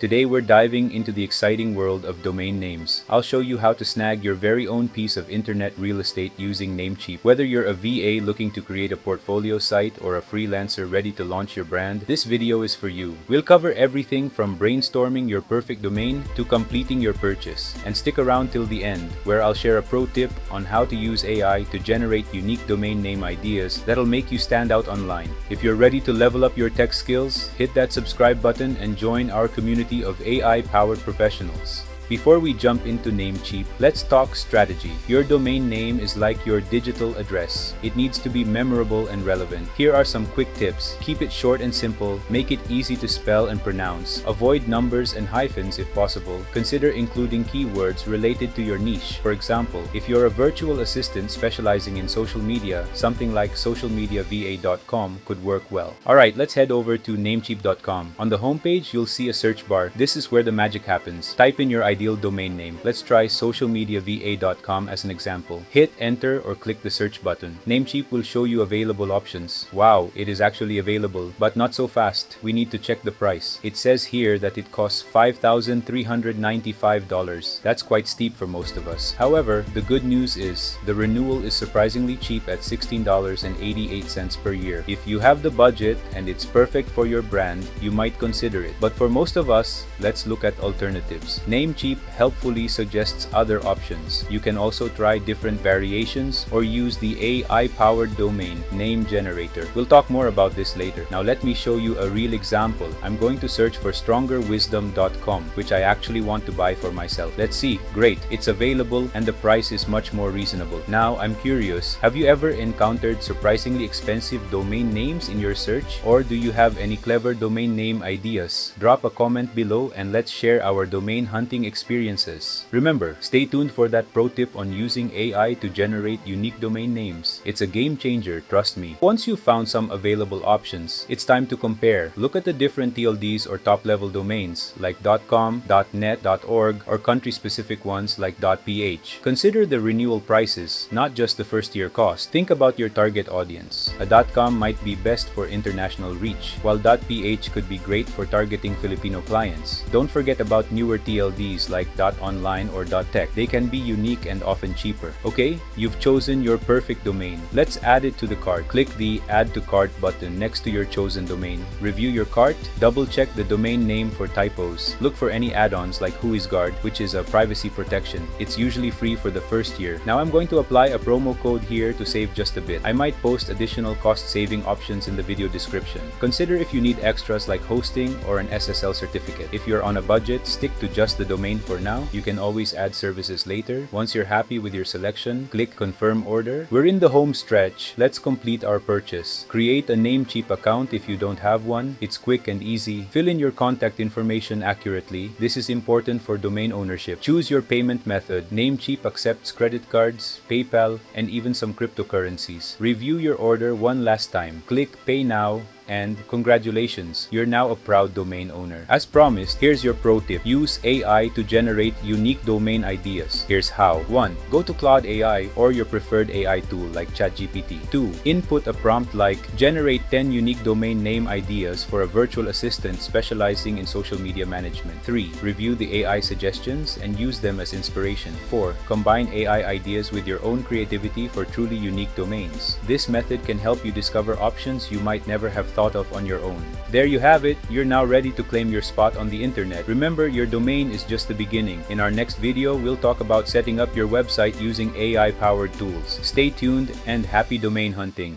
Today we're diving into the exciting world of domain names. I'll show you how to snag your very own piece of internet real estate using Namecheap. Whether you're a VA looking to create a portfolio site or a freelancer ready to launch your brand, this video is for you. We'll cover everything from brainstorming your perfect domain to completing your purchase. And stick around till the end, where I'll share a pro tip on how to use AI to generate unique domain name ideas that'll make you stand out online. If you're ready to level up your tech skills, hit that subscribe button and join our community of AI-powered professionals. Before we jump into Namecheap, let's talk strategy. Your domain name is like your digital address. It needs to be memorable and relevant. Here are some quick tips. Keep it short and simple. Make it easy to spell and pronounce. Avoid numbers and hyphens if possible. Consider including keywords related to your niche. For example, if you're a virtual assistant specializing in social media, something like socialmediava.com could work well. Alright, let's head over to namecheap.com. On the homepage, you'll see a search bar. This is where the magic happens. Type in your ideal domain name. Let's try socialmediava.com as an example. Hit enter or click the search button. Namecheap will show you available options. Wow, it is actually available, but not so fast. We need to check the price. It says here that it costs $5,395. That's quite steep for most of us. However, the good news is the renewal is surprisingly cheap at $16.88 per year. If you have the budget and it's perfect for your brand, you might consider it. But for most of us, let's look at alternatives. Namecheap helpfully suggests other options. You can also try different variations or use the AI-powered domain name generator. We'll talk more about this later. Now let me show you a real example. I'm going to search for strongerwisdom.com, which I actually want to buy for myself. Let's see. Great, it's available and the price is much more reasonable. Now I'm curious, have you ever encountered surprisingly expensive domain names in your search? Or do you have any clever domain name ideas? Drop a comment below and let's share our domain hunting experiences. Remember, stay tuned for that pro tip on using AI to generate unique domain names. It's a game changer, trust me. Once you've found some available options, it's time to compare. Look at the different TLDs or top-level domains like .com, .net, .org, or country-specific ones like .ph. Consider the renewal prices, not just the first-year cost. Think about your target audience. A .com might be best for international reach, while .ph could be great for targeting Filipino clients. Don't forget about newer TLDs like .online or .tech. They can be unique and often cheaper. Okay, you've chosen your perfect domain. Let's add it to the cart. Click the Add to Cart button next to your chosen domain. Review your cart. Double-check the domain name for typos. Look for any add-ons like WhoisGuard, which is a privacy protection. It's usually free for the first year. Now I'm going to apply a promo code here to save just a bit. I might post additional cost-saving options in the video description. Consider if you need extras like hosting or an SSL certificate. If you're on a budget, stick to just the domain for now. You can always add services later. Once you're happy with your selection, click Confirm Order. We're in the home stretch. Let's complete our purchase. Create a Namecheap account if you don't have one. It's quick and easy. Fill in your contact information accurately. This is important for domain ownership. Choose your payment method. Namecheap accepts credit cards, PayPal, and even some cryptocurrencies. Review your order one last time. Click Pay Now. And congratulations, you're now a proud domain owner. As promised, here's your pro tip. Use AI to generate unique domain ideas. Here's how. 1. Go to Claude AI or your preferred AI tool like ChatGPT. 2. Input a prompt like generate 10 unique domain name ideas for a virtual assistant specializing in social media management. 3. Review the AI suggestions and use them as inspiration. 4. Combine AI ideas with your own creativity for truly unique domains. This method can help you discover options you might never have thought of on your own. There you have it. You're now ready to claim your spot on the internet. Remember, your domain is just the beginning. In our next video, we'll talk about setting up your website using AI-powered tools. Stay tuned and happy domain hunting.